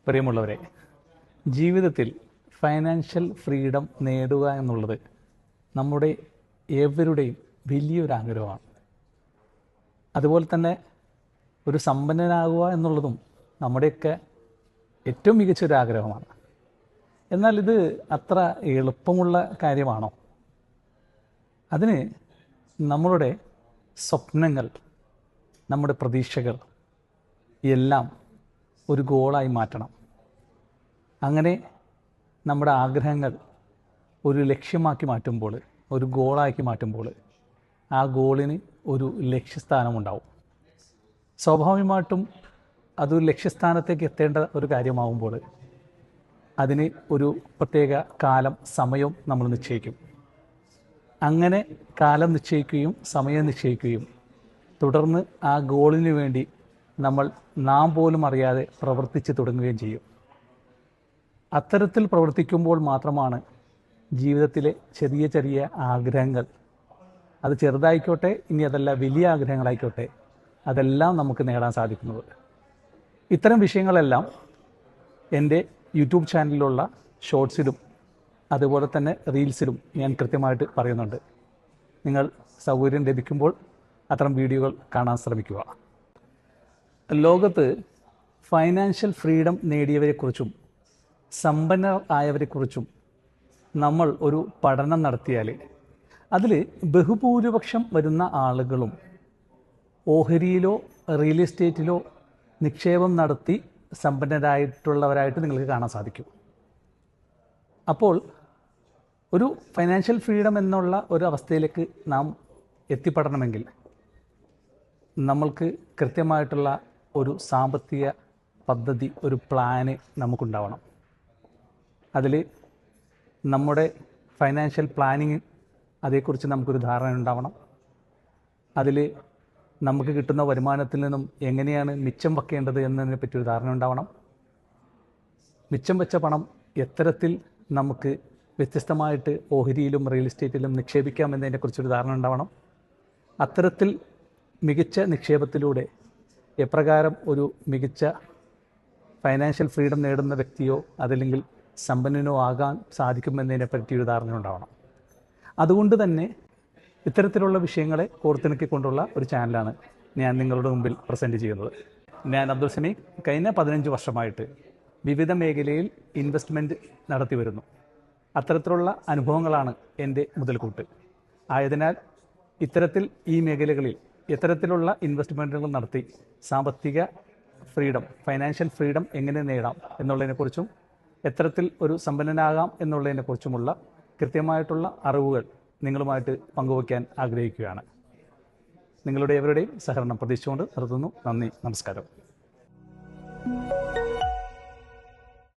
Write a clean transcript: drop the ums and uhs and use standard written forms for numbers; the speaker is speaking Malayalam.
പ്രിയമുള്ളവരെ, ജീവിതത്തിൽ ഫൈനാൻഷ്യൽ ഫ്രീഡം നേടുക എന്നുള്ളത് നമ്മുടെ ഏവരുടെയും വലിയൊരു ആഗ്രഹമാണ്. അതുപോലെ തന്നെ ഒരു സമ്പന്നനാകുക എന്നുള്ളതും നമ്മുടെയൊക്കെ ഏറ്റവും മികച്ചൊരു ആഗ്രഹമാണ്. എന്നാൽ ഇത് അത്ര എളുപ്പമുള്ള കാര്യമാണോ? അതിന് നമ്മളുടെ സ്വപ്നങ്ങൾ, നമ്മുടെ പ്രതീക്ഷകൾ എല്ലാം ഒരു ഗോളായി മാറ്റണം. അങ്ങനെ നമ്മുടെ ആഗ്രഹങ്ങൾ ഒരു ലക്ഷ്യമാക്കി മാറ്റുമ്പോൾ, ഒരു ഗോളാക്കി മാറ്റുമ്പോൾ ആ ഗോളിന് ഒരു ലക്ഷ്യസ്ഥാനമുണ്ടാവും. സ്വാഭാവികമായിട്ടും അതൊരു ലക്ഷ്യസ്ഥാനത്തേക്ക് എത്തേണ്ട ഒരു കാര്യമാവുമ്പോൾ അതിന് ഒരു പ്രത്യേക കാലം, സമയവും നമ്മൾ നിശ്ചയിക്കും. അങ്ങനെ കാലം നിശ്ചയിക്കുകയും സമയം നിശ്ചയിക്കുകയും തുടർന്ന് ആ ഗോളിന് വേണ്ടി നാം പോലും അറിയാതെ പ്രവർത്തിച്ച് തുടങ്ങുകയും ചെയ്യും. അത്തരത്തിൽ പ്രവർത്തിക്കുമ്പോൾ മാത്രമാണ് ജീവിതത്തിലെ ചെറിയ ചെറിയ ആഗ്രഹങ്ങൾ, അത് ചെറുതായിക്കോട്ടെ, ഇനി അതല്ല വലിയ ആഗ്രഹങ്ങളായിക്കോട്ടെ, അതെല്ലാം നമുക്ക് നേടാൻ സാധിക്കുന്നത്. ഇത്തരം വിഷയങ്ങളെല്ലാം എൻ്റെ യൂട്യൂബ് ചാനലിലുള്ള ഷോർട്സിലും അതുപോലെ തന്നെ റീൽസിലും ഞാൻ കൃത്യമായിട്ട് പറയുന്നുണ്ട്. നിങ്ങൾ സൗകര്യം ലഭിക്കുമ്പോൾ അത്തരം വീഡിയോകൾ കാണാൻ ശ്രമിക്കുക. ലോകത്ത് ഫൈനാൻഷ്യൽ ഫ്രീഡം നേടിയവരെക്കുറിച്ചും സമ്പന്നർ ആയവരെക്കുറിച്ചും നമ്മൾ ഒരു പഠനം നടത്തിയാൽ അതിൽ ബഹുഭൂരിപക്ഷം വരുന്ന ആളുകളും ഓഹരിയിലോ റിയൽ എസ്റ്റേറ്റിലോ നിക്ഷേപം നടത്തി സമ്പന്നരായിട്ടുള്ളവരായിട്ട് നിങ്ങൾക്ക് കാണാൻ സാധിക്കും. അപ്പോൾ ഒരു ഫൈനാൻഷ്യൽ ഫ്രീഡം എന്നുള്ള ഒരു അവസ്ഥയിലേക്ക് നാം എത്തിപ്പെടണമെങ്കിൽ നമ്മൾക്ക് കൃത്യമായിട്ടുള്ള ഒരു സാമ്പത്തിക പദ്ധതി, ഒരു പ്ലാന് നമുക്കുണ്ടാവണം. അതിൽ നമ്മുടെ ഫൈനാൻഷ്യൽ പ്ലാനിങ്, അതേക്കുറിച്ച് നമുക്കൊരു ധാരണ ഉണ്ടാവണം. അതിൽ നമുക്ക് കിട്ടുന്ന വരുമാനത്തിൽ നിന്നും എങ്ങനെയാണ് മിച്ചം വെക്കേണ്ടത് എന്നതിനെ പറ്റി ഒരു ധാരണ ഉണ്ടാവണം. മിച്ചം വെച്ച പണം എത്തരത്തിൽ നമുക്ക് വ്യത്യസ്തമായിട്ട് ഓഹരിയിലും റിയൽ എസ്റ്റേറ്റിലും നിക്ഷേപിക്കാം എന്നതിനെക്കുറിച്ചൊരു ധാരണ ഉണ്ടാവണം. അത്തരത്തിൽ മികച്ച നിക്ഷേപത്തിലൂടെ എപ്രകാരം ഒരു മികച്ച ഫൈനാൻഷ്യൽ ഫ്രീഡം നേടുന്ന വ്യക്തിയോ അതല്ലെങ്കിൽ സമ്പന്നനോ ആകാൻ സാധിക്കുമെന്നതിനെപ്പറ്റി ഒരു ധാരണ ഉണ്ടാവണം. അതുകൊണ്ട് തന്നെ ഇത്തരത്തിലുള്ള വിഷയങ്ങളെ കോർത്തിണക്കിക്കൊണ്ടുള്ള ഒരു ചാനലാണ് ഞാൻ നിങ്ങളുടെ മുമ്പിൽ പ്രസൻറ്റ് ചെയ്യുന്നത്. ഞാൻ അബ്ദുൾ സമീഖ് കഴിഞ്ഞ 15 വർഷമായിട്ട് വിവിധ മേഖലയിൽ ഇൻവെസ്റ്റ്മെൻറ്റ് നടത്തി വരുന്നു. അത്തരത്തിലുള്ള അനുഭവങ്ങളാണ് എൻ്റെ മുതൽക്കൂട്ട്. ആയതിനാൽ ഇത്തരത്തിൽ ഈ മേഖലകളിൽ എത്തരത്തിലുള്ള ഇൻവെസ്റ്റ്മെൻറ്റുകൾ നടത്തി സാമ്പത്തിക ഫ്രീഡം, ഫൈനാൻഷ്യൽ ഫ്രീഡം എങ്ങനെ നേടാം എന്നുള്ളതിനെക്കുറിച്ചും എത്തരത്തിൽ ഒരു സമ്പന്നനാകാം എന്നുള്ളതിനെക്കുറിച്ചുമുള്ള കൃത്യമായിട്ടുള്ള അറിവുകൾ നിങ്ങളുമായിട്ട് പങ്കുവയ്ക്കാൻ ആഗ്രഹിക്കുകയാണ്. നിങ്ങളുടെ എവരുടെയും സഹകരണം പ്രതീക്ഷിച്ചുകൊണ്ട് നിർത്തുന്നു. നന്ദി, നമസ്കാരം.